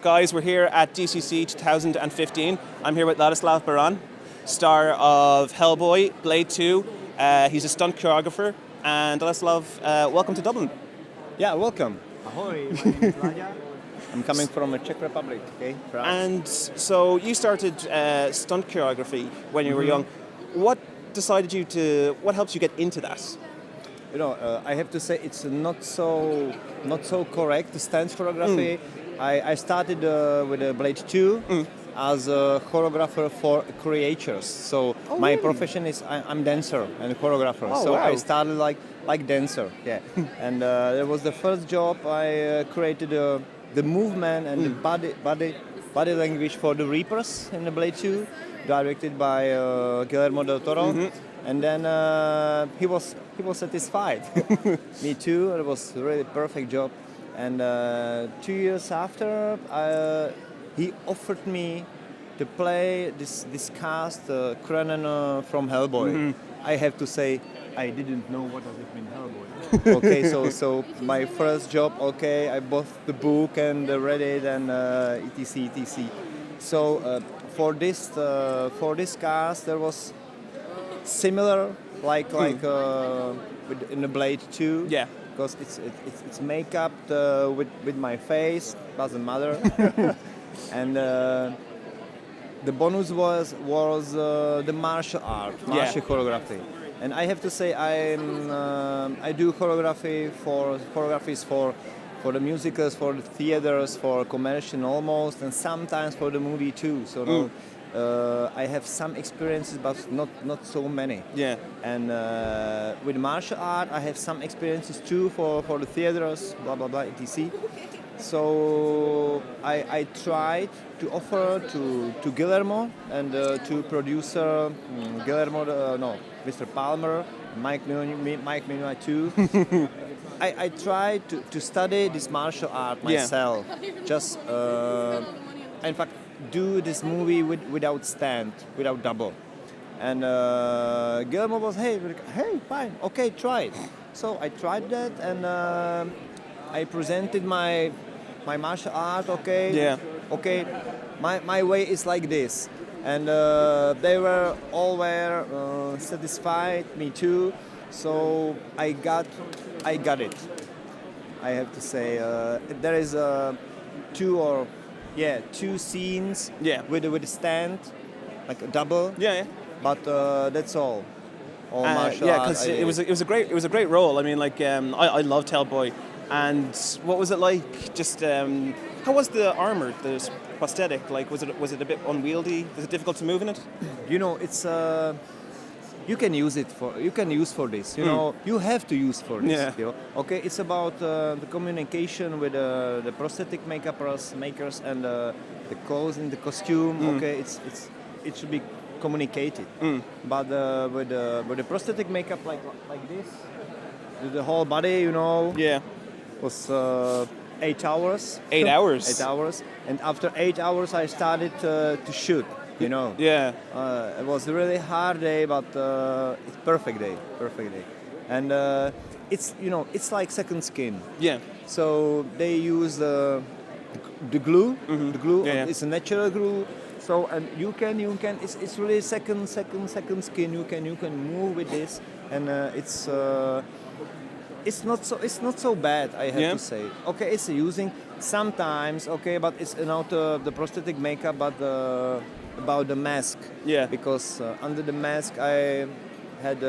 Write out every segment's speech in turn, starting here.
guys, we're here at DCC 2015. I'm here with Ladislav Beran, star of Hellboy, Blade 2. He's a stunt choreographer. And Ladislav, welcome to Dublin. Yeah, welcome. Ahoy, my name is Ladia. I'm coming from the Czech Republic, okay? And so you started stunt choreography when you were young. What helps you get into that? You know, I have to say it's not so correct, the stunt choreography. I started with Blade 2 as a choreographer for creators. So my profession is I'm dancer and choreographer. Oh, so wow. I started like dancer, yeah. And it was the first job I created the movement and the body language for the Reapers in the Blade 2, directed by Guillermo del Toro. And then he was satisfied. Me too. It was a really perfect job. And 2 years after, he offered me to play this cast, Kroenen from Hellboy. I have to say, I didn't know what does it mean Hellboy. Okay, so my first job. Okay, I bought the book and read it and etc. So for this cast, there was similar like in the Blade 2. Yeah. Because it's makeup with my face, doesn't matter. And the bonus was the martial choreography. And I have to say I do choreographies for the musicals, for the theaters, for commercial almost, and sometimes for the movie too. So I have some experiences, but not so many. Yeah. And with martial art, I have some experiences too for the theaters, blah blah blah, etc. So I tried to offer to Guillermo and to producer Mr. Palmer, Mike Minoy too. I tried to study this martial art myself. Just in fact, do this movie without stand, without double. And Guillermo was, hey, fine, okay, try it. So I tried that, and I presented my martial art. Okay, Yeah. Okay, my way is like this, and they were all satisfied. Me too. So I got it. I have to say there is two scenes with a stand, like a double. Yeah. But that's all. All martial yeah, art. because it was a great role. I mean, like I loved Hellboy, and what was it like? Just how was the armor, the prosthetic? Like, was it a bit unwieldy? Was it difficult to move in it? You know, it's you can use for this. You know, you have to use for this. Yeah. You know? Okay, it's about the communication with the prosthetic makers and the clothes and the costume. Okay, it should be communicated. But with the prosthetic makeup like this, the whole body, you know, was 8 hours. 8 hours. 8 hours, and after 8 hours, I started to shoot. You know. Yeah. It was a really hard day, but it's perfect day, and it's like second skin. Yeah. So they use the glue. The glue is a natural glue. So and you can it's really second skin. You can move with this, and it's not so bad. I have to say. Okay, it's using sometimes. Okay, but it's not the prosthetic makeup, but about the mask. Yeah. Because under the mask I had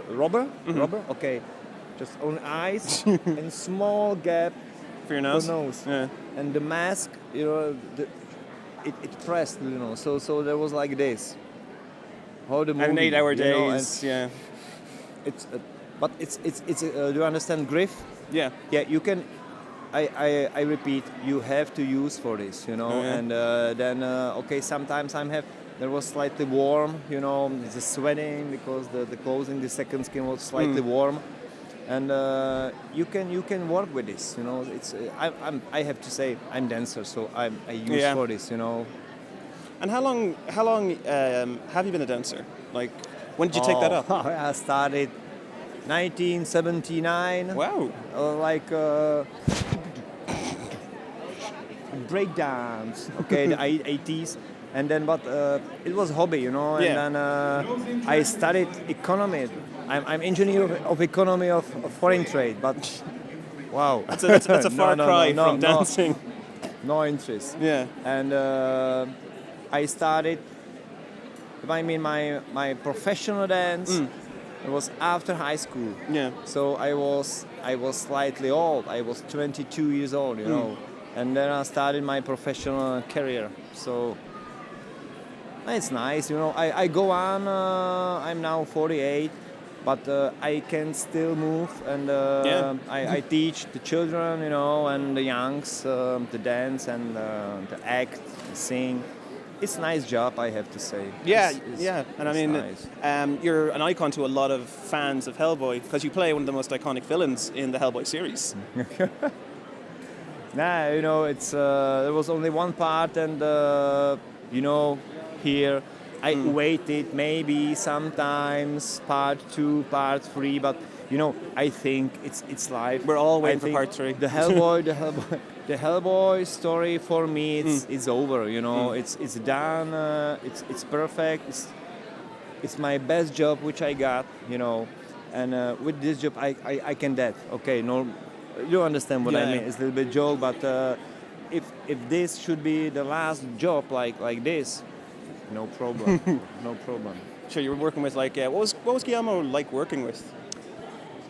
rubber. Okay, just on eyes and small gap for your nose. Yeah. And the mask, you know, it pressed, you know. So there was like this. How the movie, And 8 hour days. You know, it's but it's do you understand grief? Yeah. Yeah, you can. I repeat, you have to use for this, you know. And then okay, sometimes there was slightly warm, you know, the sweating because the clothing, the second skin was slightly warm, and you can work with this, you know. It's I have to say I'm dancer, so I use for this, you know. And how long have you been a dancer? Like, when did you take that up? I started 1979. Wow. breakdance, okay, the 80s. And then, but it was hobby, you know. And then I studied economy. I'm engineer of economy of foreign trade, but wow, That's a far cry from dancing. No interest. Yeah. And I started. I mean, my professional dance. It was after high school. Yeah. So I was slightly old. I was 22 years old, you know. And then I started my professional career. So it's nice, you know. I go on. I'm now 48, but I can still move, and I teach the children, you know, and the youngs to dance and to act, sing. It's a nice job, I have to say. Yeah, It's and I mean, nice. you're an icon to a lot of fans of Hellboy because you play one of the most iconic villains in the Hellboy series. Nah, you know, it's there was only one part, and you know, here I waited maybe sometimes part 2, part 3, but you know, I think it's live. We're all waiting for part 3. The Hellboy story for me, it's over. You know, it's done. It's perfect. It's my best job which I got. You know, and with this job I can that. Okay, no, you understand what I mean. It's a little bit joke, but if this should be the last job like this, no problem. No problem. Sure, you were working with like what was Guillermo like working with?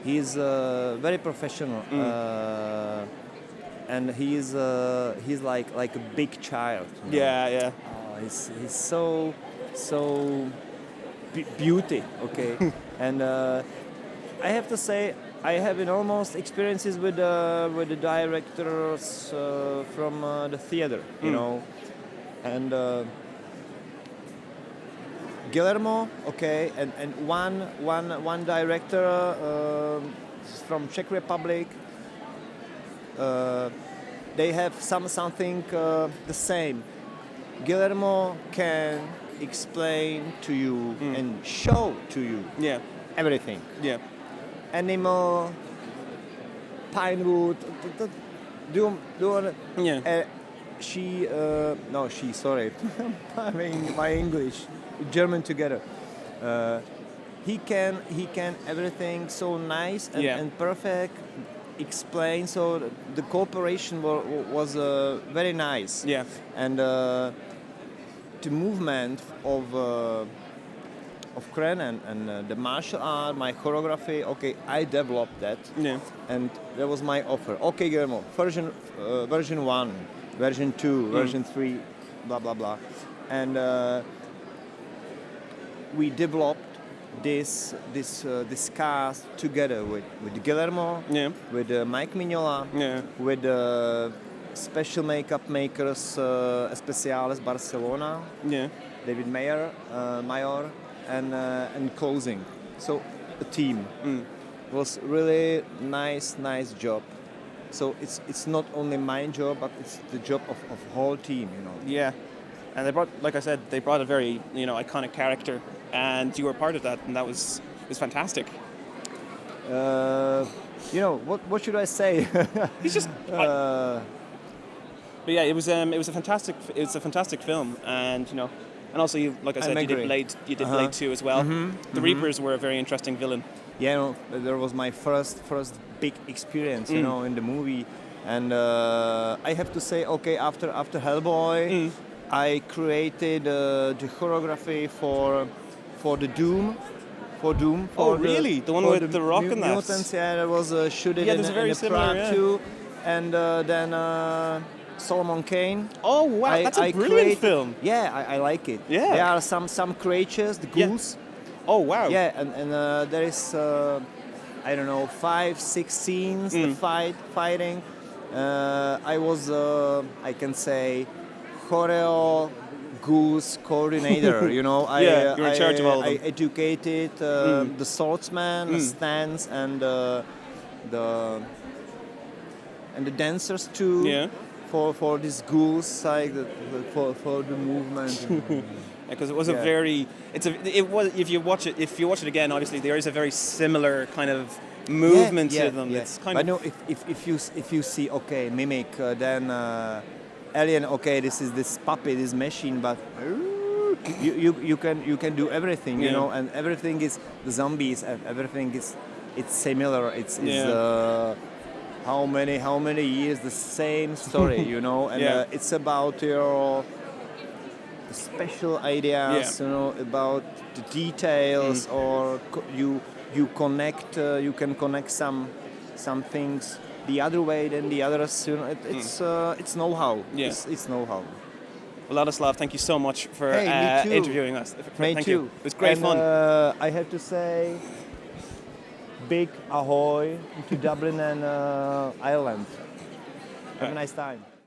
He's very professional, and he's like a big child. You know? Yeah. He's so beauty. Okay, and I have to say I have almost experiences with the directors from the theater. You know, and. Guillermo, okay, and one director from Czech Republic. They have something the same. Guillermo can explain to you and show to you everything. Yeah. Animal, pine wood. Do you want? Yeah. Sorry, my English. German together. He can everything so nice and perfect. Explain, so the cooperation was very nice. Yeah. And the movement of Kroenen and the martial art, my choreography. Okay, I developed that. Yeah. And that was my offer. Okay, Guillermo, version 1, version 2, version 3, blah blah blah, and. We developed this cast together with Guillermo, with Mike Mignola, with special makeup makers, Especiales Barcelona, David Mayer, and closing. So a team. It was really nice job. So it's not only my job, but it's the job of whole team. You know. Yeah. And they brought, like I said, a very iconic character, and you were part of that, and that was fantastic. What should I say? He's just. But yeah, it was a fantastic film, and and also like I said, you did Blade 2 as well. The Reapers were a very interesting villain. Yeah, there was my first big experience, in the movie, and I have to say, okay, after Hellboy. I created the choreography for the Doom. Really? The one with the rock and that? Mutants, that was shooted in Prague too. And then Solomon Kane. Oh wow, that's a brilliant film. Yeah, I like it. Yeah. There are some creatures, the ghouls. Yeah. Oh wow. Yeah, and there is 5-6 scenes the fighting. I was I can say. Choreo Goose coordinator, you're in charge of all of them. I educated the swordsman, the stance, and the dancers too. Yeah. For this goose, like for the movement. Because it was if you watch it again, obviously there is a very similar kind of movement to them. Yeah. It's kind of. I know if you see mimic, then Alien, okay, this is this puppet, this machine, but you can do everything, you know, and everything is the zombies, and everything is it's similar. It's how many years the same story, you know, and it's about your special ideas, you know, about the details, or you connect, you can connect some things the other way than the others. You know, it's know-how. Yeah. It's know-how. Well, Ladislav, thank you so much for Hey, me too. interviewing us. Me Thank too. you. It was great and, fun. I have to say, big ahoy to Dublin and Ireland. Have a nice time.